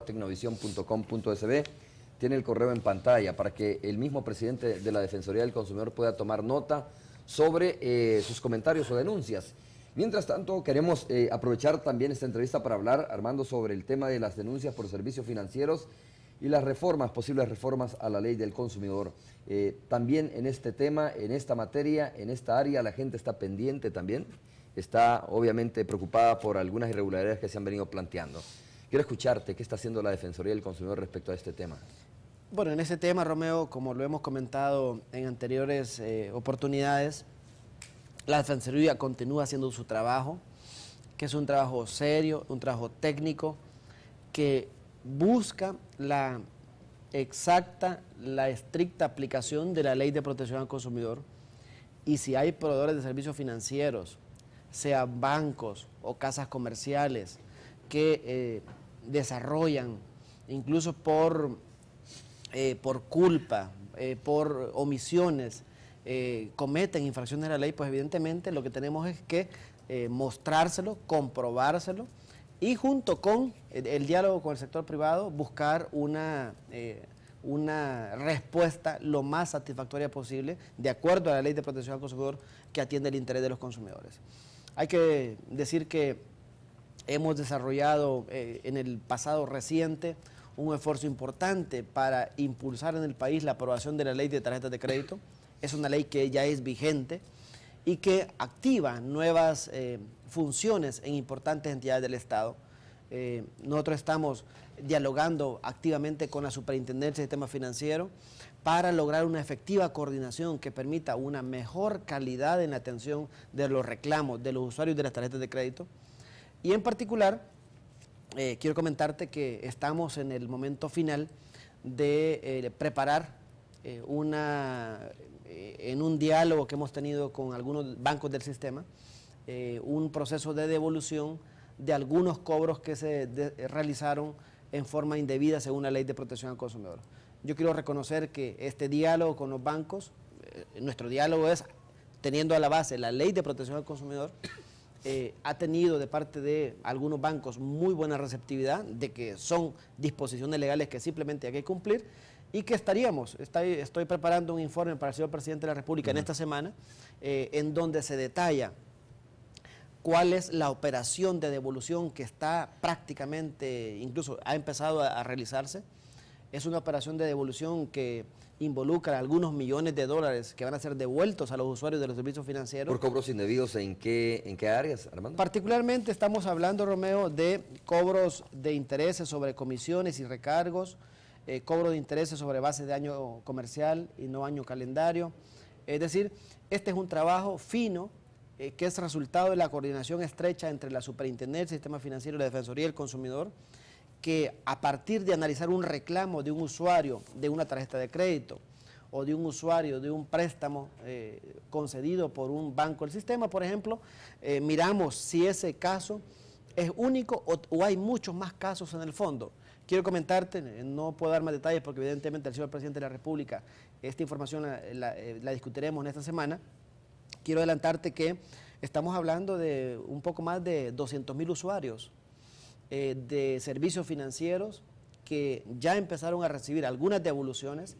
tecnovision.com.sb. Tiene el correo en pantalla para que el mismo presidente de la Defensoría del Consumidor pueda tomar nota sobre sus comentarios o denuncias. Mientras tanto, queremos aprovechar también esta entrevista para hablar, Armando, sobre el tema de las denuncias por servicios financieros y las reformas, posibles reformas a la ley del consumidor. También en este tema, en esta materia, en esta área, la gente está pendiente también, está obviamente preocupada por algunas irregularidades que se han venido planteando. Quiero escucharte, ¿qué está haciendo la Defensoría del Consumidor respecto a este tema? Bueno, en ese tema, Romeo, como lo hemos comentado en anteriores oportunidades, la Defensoría continúa haciendo su trabajo, que es un trabajo serio, un trabajo técnico, que busca la exacta, la estricta aplicación de la Ley de Protección al Consumidor. Y si hay proveedores de servicios financieros, sean bancos o casas comerciales, que desarrollan, incluso por culpa, por omisiones, cometen infracciones de la ley, pues evidentemente lo que tenemos es que mostrárselo, comprobárselo y junto con el diálogo con el sector privado buscar una respuesta lo más satisfactoria posible de acuerdo a la Ley de Protección al Consumidor que atiende el interés de los consumidores. Hay que decir que hemos desarrollado en el pasado reciente un esfuerzo importante para impulsar en el país la aprobación de la ley de tarjetas de crédito. Es una ley que ya es vigente y que activa nuevas funciones en importantes entidades del Estado. Nosotros estamos dialogando activamente con la Superintendencia del Sistema Financiero para lograr una efectiva coordinación que permita una mejor calidad en la atención de los reclamos de los usuarios de las tarjetas de crédito. Y en particular, quiero comentarte que estamos en el momento final de preparar en un diálogo que hemos tenido con algunos bancos del sistema, un proceso de devolución de algunos cobros que se realizaron en forma indebida según la Ley de Protección al Consumidor. Yo quiero reconocer que este diálogo con los bancos, nuestro diálogo es teniendo a la base la Ley de Protección al Consumidor, ha tenido de parte de algunos bancos muy buena receptividad de que son disposiciones legales que simplemente hay que cumplir y que estoy preparando un informe para el señor Presidente de la República en esta semana en donde se detalla cuál es la operación de devolución que está prácticamente, incluso ha empezado a realizarse. Es una operación de devolución que involucra algunos millones de dólares que van a ser devueltos a los usuarios de los servicios financieros. ¿Por cobros indebidos en qué áreas, Armando? Particularmente estamos hablando, Romeo, de cobros de intereses sobre comisiones y recargos, cobro de intereses sobre base de año comercial y no año calendario. Es decir, este es un trabajo fino que es resultado de la coordinación estrecha entre la Superintendencia del Sistema Financiero y la Defensoría del Consumidor, que a partir de analizar un reclamo de un usuario de una tarjeta de crédito o de un usuario de un préstamo concedido por un banco del sistema, por ejemplo, miramos si ese caso es único o hay muchos más casos en el fondo. Quiero comentarte, no puedo dar más detalles porque evidentemente el señor Presidente de la República, esta información la discutiremos en esta semana. Quiero adelantarte que estamos hablando de un poco más de 200.000 usuarios de servicios financieros que ya empezaron a recibir algunas devoluciones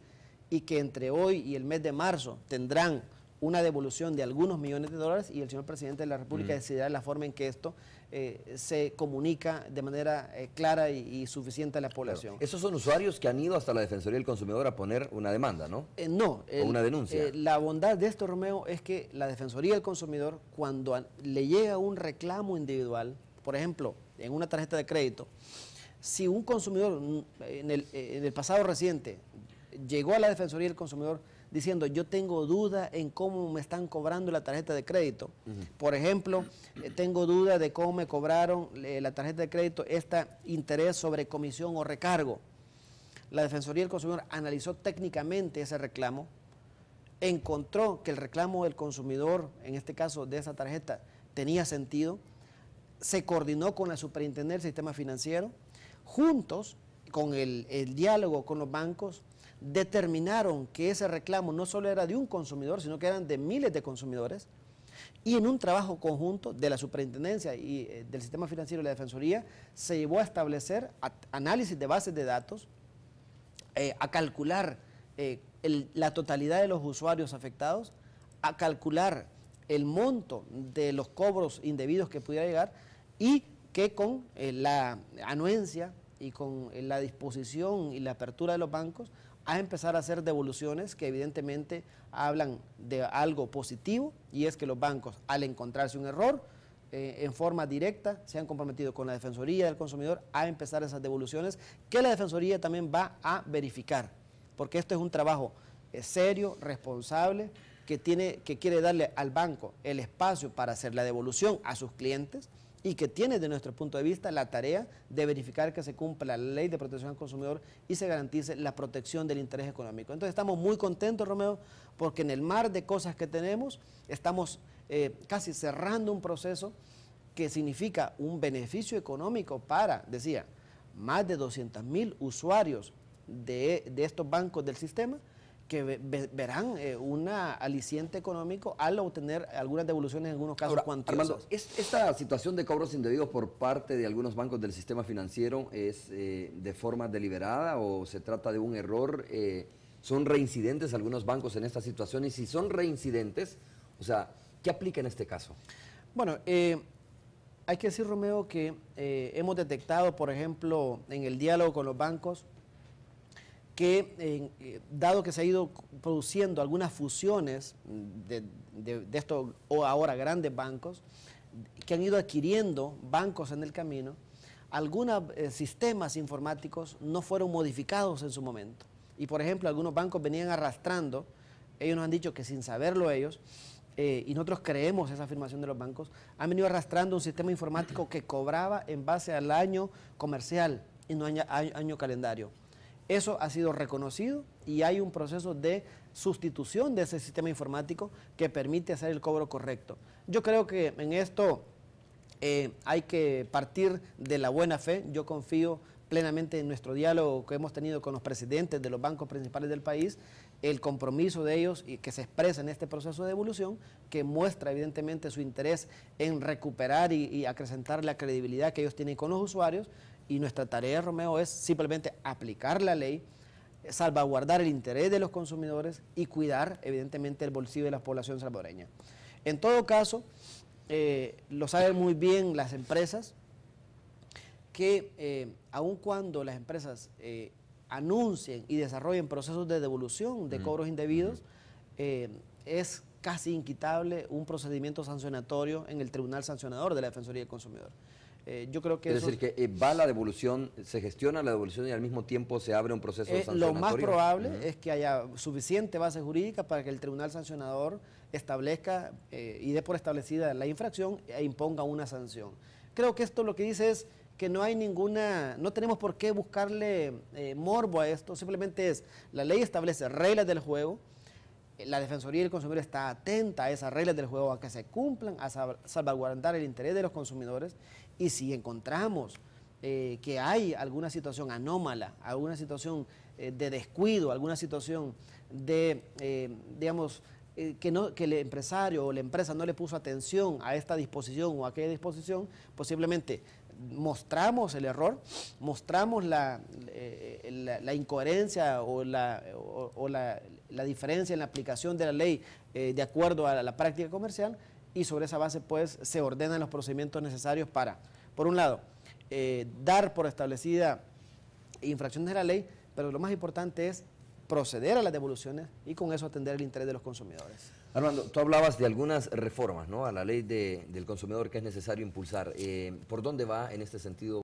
y que entre hoy y el mes de marzo tendrán una devolución de algunos millones de dólares y el señor Presidente de la República decidirá la forma en que esto se comunica de manera clara y suficiente a la población. Claro. Esos son usuarios que han ido hasta la Defensoría del Consumidor a poner una demanda, ¿no? No. O una denuncia. La bondad de esto, Romeo, es que la Defensoría del Consumidor, cuando le llega un reclamo individual, por ejemplo, en una tarjeta de crédito, si un consumidor en el pasado reciente llegó a la Defensoría del Consumidor diciendo yo tengo duda en cómo me están cobrando la tarjeta de crédito, por ejemplo, tengo duda de cómo me cobraron la tarjeta de crédito este interés sobre comisión o recargo. La Defensoría del Consumidor analizó técnicamente ese reclamo, encontró que el reclamo del consumidor, en este caso de esa tarjeta, tenía sentido, se coordinó con la Superintendencia del Sistema Financiero, juntos, con el diálogo con los bancos, determinaron que ese reclamo no solo era de un consumidor, sino que eran de miles de consumidores, Y en un trabajo conjunto de la Superintendencia y del Sistema Financiero y la Defensoría, se llevó a establecer análisis de bases de datos, a calcular la totalidad de los usuarios afectados, a calcular el monto de los cobros indebidos que pudiera llegar y que con la anuencia y con la disposición y la apertura de los bancos a empezar a hacer devoluciones que evidentemente hablan de algo positivo, y es que los bancos, al encontrarse un error, en forma directa se han comprometido con la Defensoría del Consumidor a empezar esas devoluciones, que la Defensoría también va a verificar, porque esto es un trabajo serio, responsable, que quiere darle al banco el espacio para hacer la devolución a sus clientes, y que tiene, de nuestro punto de vista, la tarea de verificar que se cumpla la ley de protección al consumidor y se garantice la protección del interés económico. Entonces estamos muy contentos, Romeo, porque en el mar de cosas que tenemos estamos casi cerrando un proceso que significa un beneficio económico para, decía, más de 200.000 usuarios de estos bancos del sistema, que verán un aliciente económico al obtener algunas devoluciones, en algunos casos cuantiosas. Armando, ¿esta situación de cobros indebidos por parte de algunos bancos del sistema financiero es de forma deliberada o se trata de un error? ¿Son reincidentes algunos bancos en esta situación? Y si son reincidentes, o sea, ¿qué aplica en este caso? Bueno, hay que decir, Romeo, que hemos detectado, por ejemplo, en el diálogo con los bancos, que dado que se ha ido produciendo algunas fusiones de estos o ahora grandes bancos, que han ido adquiriendo bancos en el camino, algunos sistemas informáticos no fueron modificados en su momento. Y por ejemplo, algunos bancos venían arrastrando, ellos nos han dicho que sin saberlo ellos, y nosotros creemos esa afirmación de los bancos, han venido arrastrando un sistema informático que cobraba en base al año comercial y no año calendario. Eso ha sido reconocido y hay un proceso de sustitución de ese sistema informático que permite hacer el cobro correcto. Yo creo que en esto hay que partir de la buena fe. Yo confío plenamente en nuestro diálogo que hemos tenido con los presidentes de los bancos principales del país, el compromiso de ellos y que se expresa en este proceso de evolución, que muestra evidentemente su interés en recuperar y acrecentar la credibilidad que ellos tienen con los usuarios. Y nuestra tarea, Romeo, es simplemente aplicar la ley, salvaguardar el interés de los consumidores y cuidar, evidentemente, el bolsillo de la población salvadoreña. En todo caso, lo saben muy bien las empresas, que aun cuando las empresas anuncien y desarrollen procesos de devolución de cobros indebidos, es casi inquitable un procedimiento sancionatorio en el Tribunal Sancionador de la Defensoría del Consumidor. Yo creo que es decir, que va la devolución, se gestiona la devolución y al mismo tiempo se abre un proceso sancionatorio. Lo más probable es que haya suficiente base jurídica para que el Tribunal Sancionador establezca y dé por establecida la infracción e imponga una sanción. Creo que esto lo que dice es que no hay no tenemos por qué buscarle morbo a esto, simplemente es, la ley establece reglas del juego, la Defensoría del Consumidor está atenta a esas reglas del juego, a que se cumplan, a salvaguardar el interés de los consumidores, y si encontramos que hay alguna situación anómala, alguna situación de descuido, alguna situación de, digamos, que el empresario o la empresa no le puso atención a esta disposición o a aquella disposición, posiblemente mostramos el error, mostramos la incoherencia o la diferencia en la aplicación de la ley de acuerdo a la práctica comercial, y sobre esa base pues se ordenan los procedimientos necesarios para, por un lado, dar por establecida infracciones de la ley, pero lo más importante es proceder a las devoluciones y con eso atender el interés de los consumidores. Armando, tú hablabas de algunas reformas, ¿no?, a la ley del consumidor que es necesario impulsar. ¿Por dónde va en este sentido